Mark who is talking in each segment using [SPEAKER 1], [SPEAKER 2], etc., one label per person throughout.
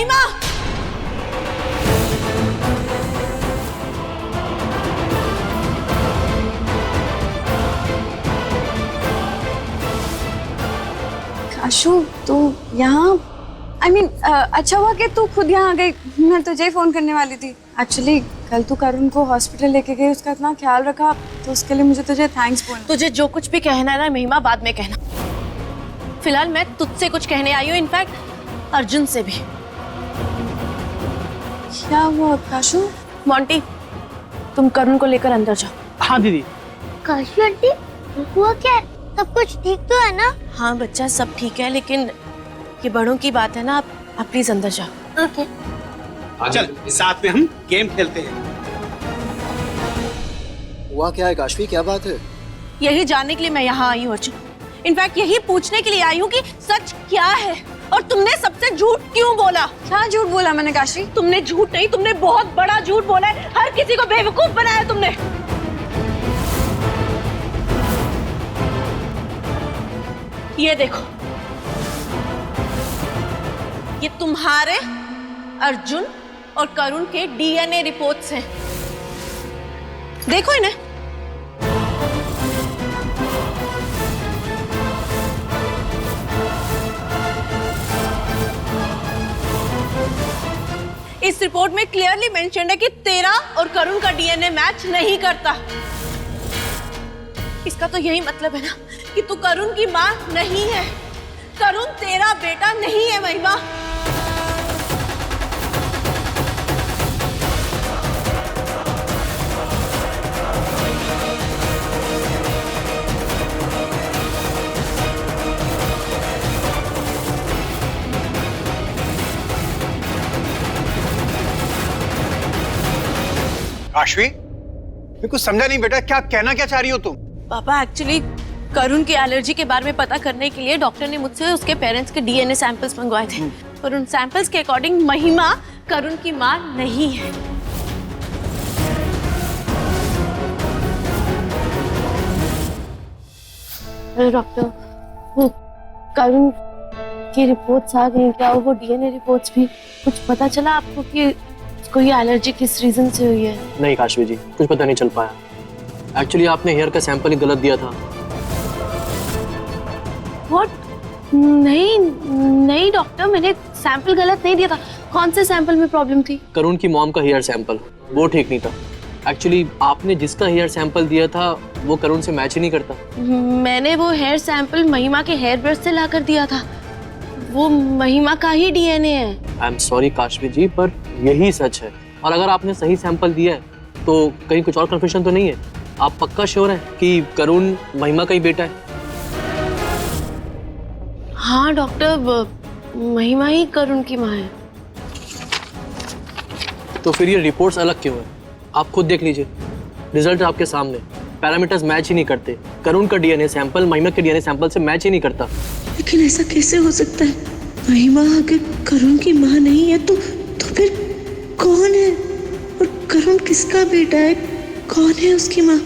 [SPEAKER 1] महिमा,
[SPEAKER 2] काशू तू यहाँ, I mean, अच्छा हुआ कि तू खुद यहाँ आ गई। मैं तुझे ही फोन करने वाली थी। एक्चुअली कल तू करुण को हॉस्पिटल लेके गई, उसका इतना ख्याल रखा, तो उसके लिए मुझे तुझे थैंक्स बोलना।
[SPEAKER 1] तुझे जो कुछ भी कहना है ना महिमा बाद में कहना, फिलहाल मैं तुझसे कुछ कहने आई हूँ, इनफैक्ट अर्जुन से भी।
[SPEAKER 2] क्या हुआ काशू?
[SPEAKER 1] मोंटी, तुम करुण को लेकर अंदर जाओ।
[SPEAKER 3] हाँ दीदी।
[SPEAKER 4] काशू आंटी, हुआ क्या है? सब कुछ ठीक तो है ना?
[SPEAKER 1] हाँ बच्चा, सब ठीक है, लेकिन ये बड़ों की बात है ना, आप प्लीज अंदर जाओ।
[SPEAKER 4] ओके।
[SPEAKER 3] चल साथ में हम गेम खेलते हैं।
[SPEAKER 5] हुआ क्या है काशवी, क्या बात है?
[SPEAKER 1] यही जानने के लिए मैं यहाँ आई हूँ अर्जुन। इनफैक्ट यही पूछने के लिए आई हूँ कि सच क्या है और तुमने सबसे झूठ क्यों बोला?
[SPEAKER 2] क्या झूठ बोला मैंने काशी?
[SPEAKER 1] तुमने झूठ नहीं, तुमने बहुत बड़ा झूठ बोला है। हर किसी को बेवकूफ बनाया तुमने। ये देखो, ये तुम्हारे, अर्जुन और करुण के डीएनए रिपोर्ट्स हैं। देखो इन्हें। इस रिपोर्ट में क्लियरली मेंशन है कि तेरा और करुण का डीएनए मैच नहीं करता। इसका तो यही मतलब है ना कि तू करुण की मां नहीं है। करुण तेरा बेटा नहीं है महिमा।
[SPEAKER 3] काशवी, मैं कुछ समझा नहीं बेटा, क्या चाह रही हो तुम?
[SPEAKER 1] पापा, एक्चुअली करुण की एलर्जी के बारे में पता करने के लिए डॉक्टर ने मुझसे उसके पेरेंट्स के डीएनए सैंपल्स मंगवाए थे, और उन सैंपल्स के अकॉर्डिंग महिमा करुण की मां नहीं है। डॉक्टर, वो करुण की रिपोर्ट्स आ गई क्या? वो डीएनए रिपोर्ट्स भी कुछ पता चला आपको कि उसको ये एलर्जी किस रीजन से हुई है?
[SPEAKER 6] नहीं काशवी जी, कुछ पता नहीं चल पाया। एक्चुअली आपने हेयर का सैंपल ही गलत दिया था।
[SPEAKER 1] What? नहीं डॉक्टर, मैंने सैंपल गलत नहीं दिया था। कौन से सैंपल में प्रॉब्लम थी?
[SPEAKER 6] करुण की मॉम का हेयर सैंपल, वो ठीक नहीं था। एक्चुअली आपने जिसका हेयर सैंपल दिया था वो करुण से मैच ही नहीं करता।
[SPEAKER 1] मैंने वो हेयर सैंपल महिमा के हेयर ब्रश से लाकर दिया था। वो महिमा का ही डीएनए है।
[SPEAKER 6] आई एम सॉरी काशवी जी, पर यही सच है। और अगर आपने सही सैंपल दिया है तो कहीं कुछ और कंफ्यूजन तो नहीं है? आप पक्का श्योर हैं कि करुण महिमा का ही बेटा है?
[SPEAKER 1] हाँ डॉक्टर, महिमा ही करुण की माँ है।
[SPEAKER 6] तो फिर ये रिपोर्ट्स अलग क्यों है? आप खुद देख लीजिए, रिजल्ट आपके सामने। पैरामीटर्स मैच ही नहीं करते। करुण का डीएनए सैंपल महिमा के डीएनए सैंपल से मैच ही नहीं करता।
[SPEAKER 7] लेकिन ऐसा कैसे हो सकता है? महिमा अगर करुण की माँ नहीं है तो फिर कौन है? और करुण किसका बेटा है? कौन है उसकी माँ?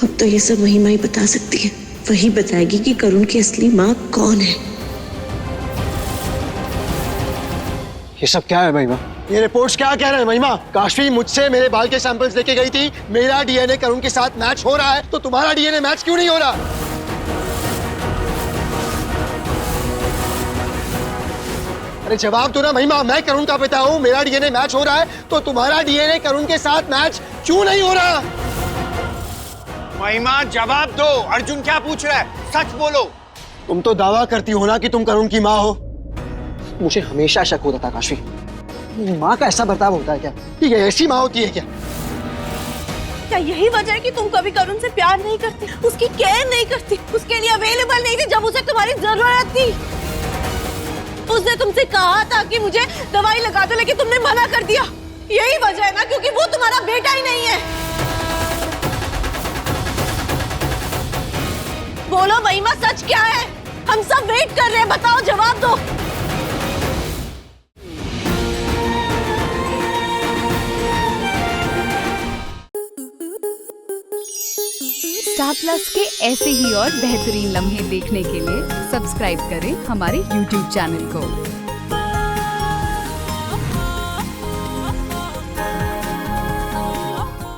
[SPEAKER 7] अब तो ये सब महिमा ही बता सकती है। वही बताएगी कि करुण की असली माँ कौन है।
[SPEAKER 5] ये सब क्या है महिमा? ये रिपोर्ट्स क्या कह रहे हैं महिमा? काशवी मुझसे मेरे बाल के सैंपल्स लेके गई थी, मेरा डीएनए करुण के साथ मैच हो रहा है, तो तुम्हारा डीएनए मैच क्यों नहीं हो रहा? अरे जवाब दो ना महिमा, मैं करुण का पिता हूँ, मेरा डीएनए मैच हो रहा है, तो तुम्हारा डीएनए करुण के साथ मैच क्यों नहीं हो रहा?
[SPEAKER 3] महिमा जवाब दो, अर्जुन क्या पूछ रहा है? सच बोलो।
[SPEAKER 5] तुम तो दावा करती हो ना कि तुम करुण की माँ हो। मुझे हमेशा शक होता था काशवी, माँ का ऐसा बर्ताव होता है क्या? ये ऐसी माँ होती है क्या?
[SPEAKER 1] क्या यही वजह है कि तुम कभी करुण से प्यार नहीं करती, उसकी केयर नहीं करती, उसके लिए अवेलेबल नहीं थी जब उसे तुम्हारी जरूरत थी? उसने तुमसे कहा था कि मुझे दवाई लगा दो, लेकिन तुमने मना कर दिया। यही वजह है ना, क्योंकि वो तुम्हारा बेटा ही नहीं है। बोलो महिमा, सच क्या है? हम सब वेट कर रहे हैं, बताओ, जवाब दो।
[SPEAKER 8] स्टार प्लस के ऐसे ही और बेहतरीन लम्हे देखने के लिए सब्सक्राइब करें हमारे YouTube चैनल को।